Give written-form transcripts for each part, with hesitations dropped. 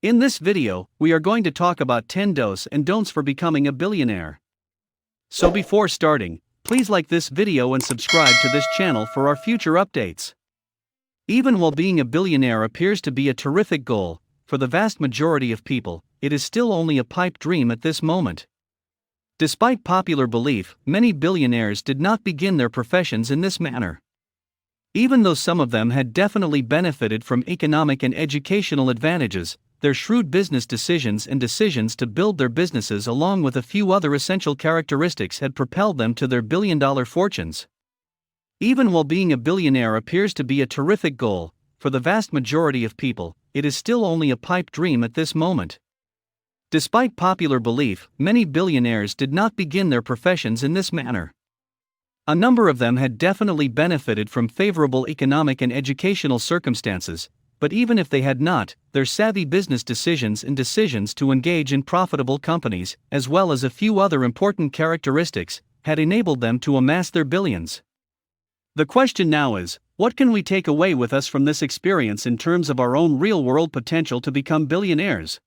In this video, we are going to talk about 10 do's and don'ts for becoming a billionaire. So before starting, please like this video and subscribe to this channel for our future updates. Even while being a billionaire appears to be a terrific goal, for the vast majority of people, it is still only a pipe dream at this moment. Despite popular belief, many billionaires did not begin their professions in this manner. Even though some of them had definitely benefited from economic and educational advantages, their shrewd business decisions and decisions to build their businesses along with a few other essential characteristics had propelled them to their billion-dollar fortunes. Even while being a billionaire appears to be a terrific goal, for the vast majority of people, it is still only a pipe dream at this moment. Despite popular belief, many billionaires did not begin their professions in this manner. A number of them had definitely benefited from favorable economic and educational circumstances, but even if they had not, their savvy business decisions and decisions to engage in profitable companies, as well as a few other important characteristics, had enabled them to amass their billions. The question now is, what can we take away with us from this experience in terms of our own real-world potential to become billionaires?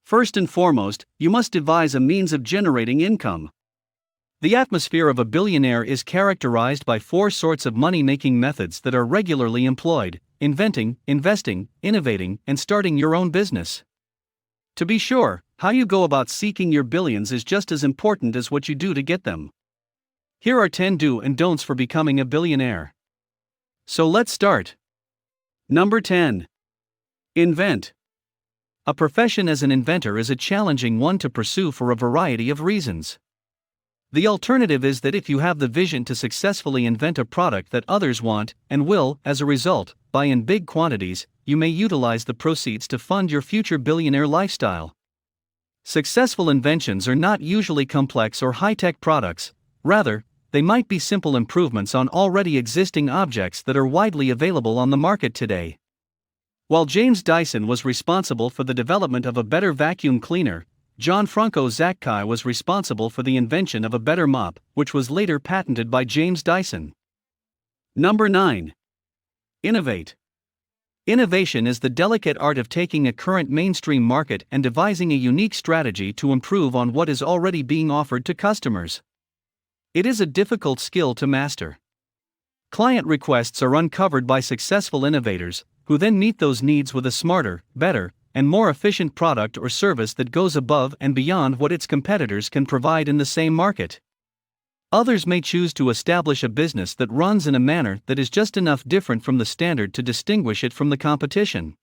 First and foremost, you must devise a means of generating income. The atmosphere of a billionaire is characterized by four sorts of money-making methods that are regularly employed: inventing, investing, innovating, and starting your own business. To be sure, how you go about seeking your billions is just as important as what you do to get them. Here are 10 do and don'ts for becoming a billionaire. So let's start. Number 10. Invent. A profession as an inventor is a challenging one to pursue for a variety of reasons. The alternative is that if you have the vision to successfully invent a product that others want, and will, as a result, buy in big quantities, you may utilize the proceeds to fund your future billionaire lifestyle. Successful inventions are not usually complex or high-tech products, rather, they might be simple improvements on already existing objects that are widely available on the market today. While James Dyson was responsible for the development of a better vacuum cleaner, Gianfranco Zaccai was responsible for the invention of a better mop, which was later patented by James Dyson. Number 9. Innovate. Innovation is the delicate art of taking a current mainstream market and devising a unique strategy to improve on what is already being offered to customers. It is a difficult skill to master. Client requests are uncovered by successful innovators, who then meet those needs with a smarter, better, and more efficient product or service that goes above and beyond what its competitors can provide in the same market. Others may choose to establish a business that runs in a manner that is just enough different from the standard to distinguish it from the competition.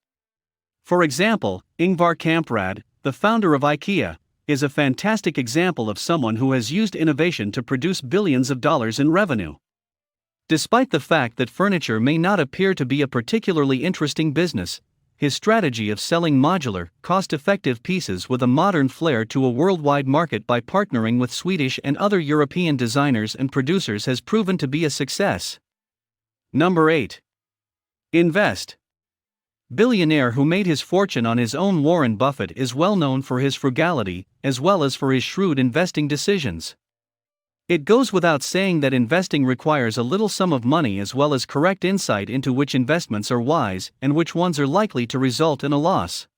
For example, Ingvar Kamprad, the founder of IKEA, is a fantastic example of someone who has used innovation to produce billions of dollars in revenue. Despite the fact that furniture may not appear to be a particularly interesting business, his strategy of selling modular, cost-effective pieces with a modern flair to a worldwide market by partnering with Swedish and other European designers and producers has proven to be a success. Number 8. Invest. Billionaire who made his fortune on his own Warren Buffett is well known for his frugality, as well as for his shrewd investing decisions. It goes without saying that investing requires a little sum of money as well as correct insight into which investments are wise and which ones are likely to result in a loss.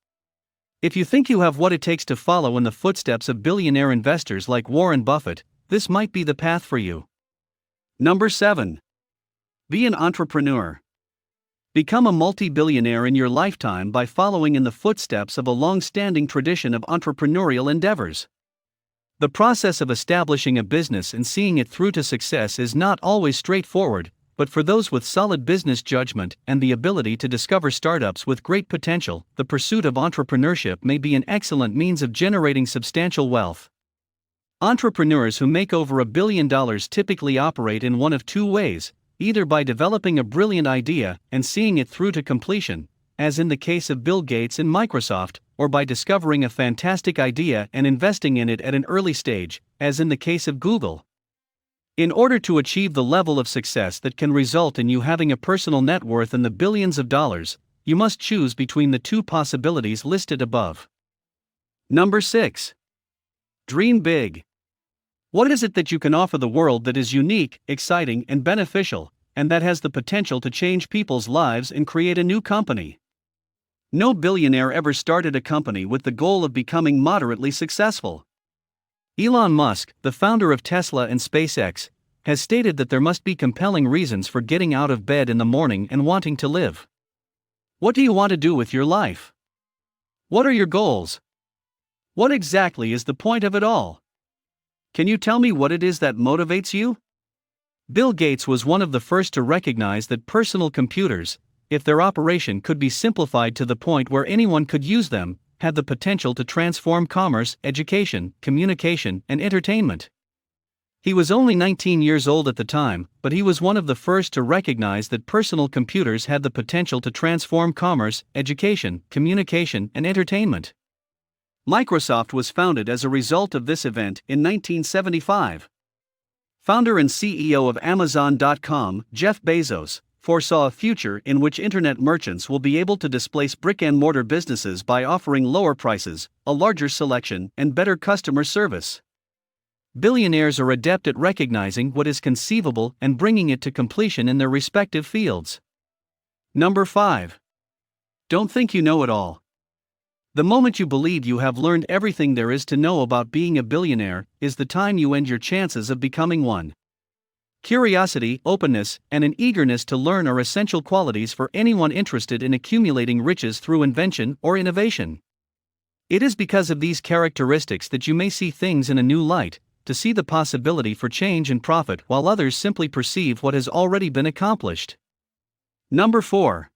If you think you have what it takes to follow in the footsteps of billionaire investors like Warren Buffett, this might be the path for you. Number 7. Be an entrepreneur. Become a multi-billionaire in your lifetime by following in the footsteps of a long-standing tradition of entrepreneurial endeavors. The process of establishing a business and seeing it through to success is not always straightforward, but for those with solid business judgment and the ability to discover startups with great potential, the pursuit of entrepreneurship may be an excellent means of generating substantial wealth. Entrepreneurs who make over $1 billion typically operate in one of two ways, either by developing a brilliant idea and seeing it through to completion, as in the case of Bill Gates and Microsoft, or by discovering a fantastic idea and investing in it at an early stage, as in the case of Google. In order to achieve the level of success that can result in you having a personal net worth in the billions of dollars, you must choose between the two possibilities listed above. Number 6. Dream big. What is it that you can offer the world that is unique, exciting, and beneficial, and that has the potential to change people's lives and create a new company? No billionaire ever started a company with the goal of becoming moderately successful. Elon Musk, the founder of Tesla and SpaceX, has stated that there must be compelling reasons for getting out of bed in the morning and wanting to live. What do you want to do with your life? What are your goals? What exactly is the point of it all? Can you tell me what it is that motivates you? Bill Gates was one of the first to recognize that personal computers, if their operation could be simplified to the point where anyone could use them, had the potential to transform commerce, education, communication, and entertainment. He was only 19 years old at the time, but he was one of the first to recognize that personal computers had the potential to transform commerce, education, communication, and entertainment. Microsoft was founded as a result of this event in 1975. Founder and CEO of Amazon.com, Jeff Bezos, foresaw a future in which internet merchants will be able to displace brick-and-mortar businesses by offering lower prices, a larger selection, and better customer service. Billionaires are adept at recognizing what is conceivable and bringing it to completion in their respective fields. Number 5. Don't think you know it all. The moment you believe you have learned everything there is to know about being a billionaire is the time you end your chances of becoming one. Curiosity, openness, and an eagerness to learn are essential qualities for anyone interested in accumulating riches through invention or innovation. It is because of these characteristics that you may see things in a new light, to see the possibility for change and profit while others simply perceive what has already been accomplished. Number 4.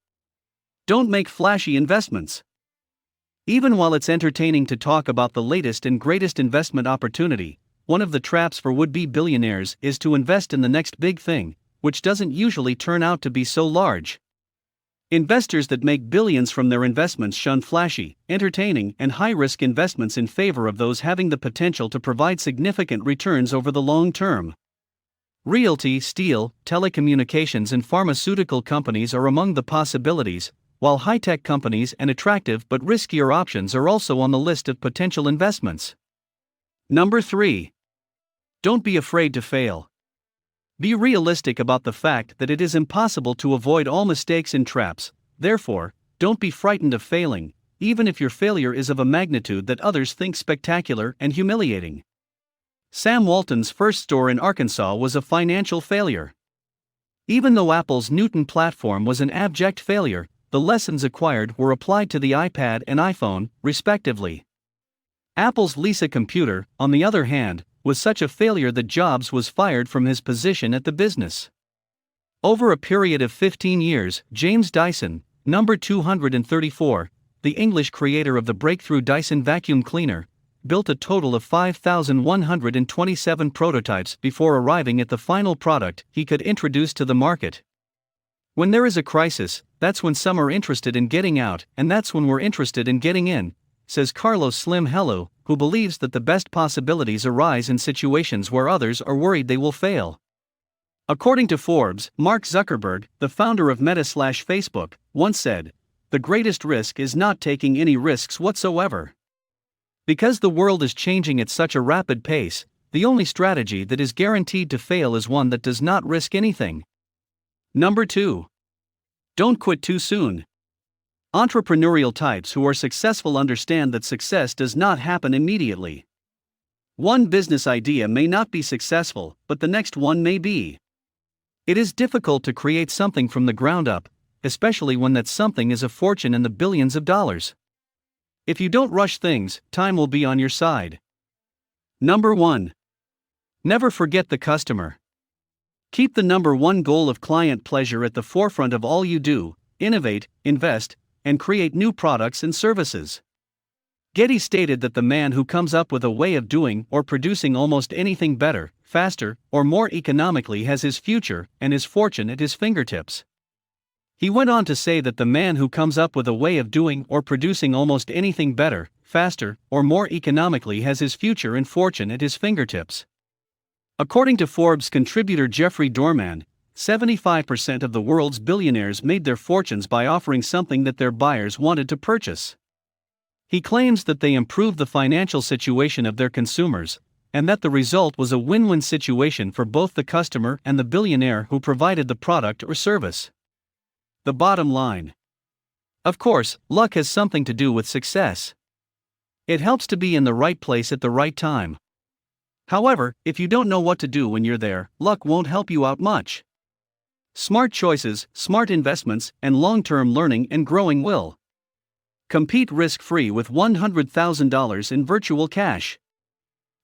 Don't make flashy investments. Even while it's entertaining to talk about the latest and greatest investment opportunity, one of the traps for would-be billionaires is to invest in the next big thing, which doesn't usually turn out to be so large. Investors that make billions from their investments shun flashy, entertaining, and high-risk investments in favor of those having the potential to provide significant returns over the long term. Realty, steel, telecommunications, and pharmaceutical companies are among the possibilities, while high-tech companies and attractive but riskier options are also on the list of potential investments. Number 3. Don't be afraid to fail. Be realistic about the fact that it is impossible to avoid all mistakes and traps, therefore, don't be frightened of failing, even if your failure is of a magnitude that others think spectacular and humiliating. Sam Walton's first store in Arkansas was a financial failure. Even though Apple's Newton platform was an abject failure, the lessons acquired were applied to the iPad and iPhone, respectively. Apple's Lisa computer, on the other hand, was such a failure that Jobs was fired from his position at the business. Over a period of 15 years, James Dyson, number 234, the English creator of the breakthrough Dyson vacuum cleaner, built a total of 5,127 prototypes before arriving at the final product he could introduce to the market. When there is a crisis, that's when some are interested in getting out, and that's when we're interested in getting in, says Carlos Slim Hello, who believes that the best possibilities arise in situations where others are worried they will fail. According to Forbes, Mark Zuckerberg, the founder of Meta/Facebook, once said, "The greatest risk is not taking any risks whatsoever." Because the world is changing at such a rapid pace, the only strategy that is guaranteed to fail is one that does not risk anything. Number 2. Don't quit too soon. Entrepreneurial types who are successful understand that success does not happen immediately. One business idea may not be successful, but the next one may be. It is difficult to create something from the ground up, especially when that something is a fortune in the billions of dollars. If you don't rush things, time will be on your side. Number 1. Never forget the customer. Keep the number 1 goal of client pleasure at the forefront of all you do, innovate, invest, and create new products and services. Getty stated that the man who comes up with a way of doing or producing almost anything better, faster, or more economically has his future and his fortune at his fingertips. He went on to say that the man who comes up with a way of doing or producing almost anything better, faster, or more economically has his future and fortune at his fingertips. According to Forbes contributor Jeffrey Dorman, 75% of the world's billionaires made their fortunes by offering something that their buyers wanted to purchase. He claims that they improved the financial situation of their consumers, and that the result was a win-win situation for both the customer and the billionaire who provided the product or service. The bottom line. Of course, luck has something to do with success. It helps to be in the right place at the right time. However, if you don't know what to do when you're there, luck won't help you out much. Smart choices, smart investments, and long-term learning and growing will. Compete risk-free with $100,000 in virtual cash.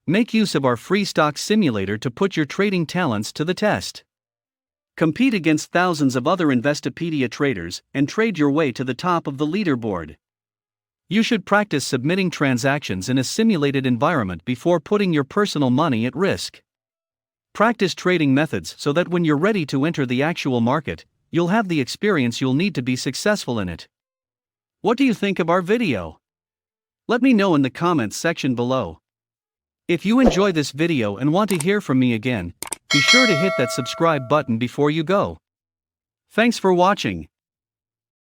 Make use of our free stock simulator to put your trading talents to the test. Compete against thousands of other Investopedia traders and trade your way to the top of the leaderboard. You should practice submitting transactions in a simulated environment before putting your personal money at risk. Practice trading methods so that when you're ready to enter the actual market, you'll have the experience you'll need to be successful in it. What do you think of our video? Let me know in the comments section below. If you enjoy this video and want to hear from me again, be sure to hit that subscribe button before you go. Thanks for watching.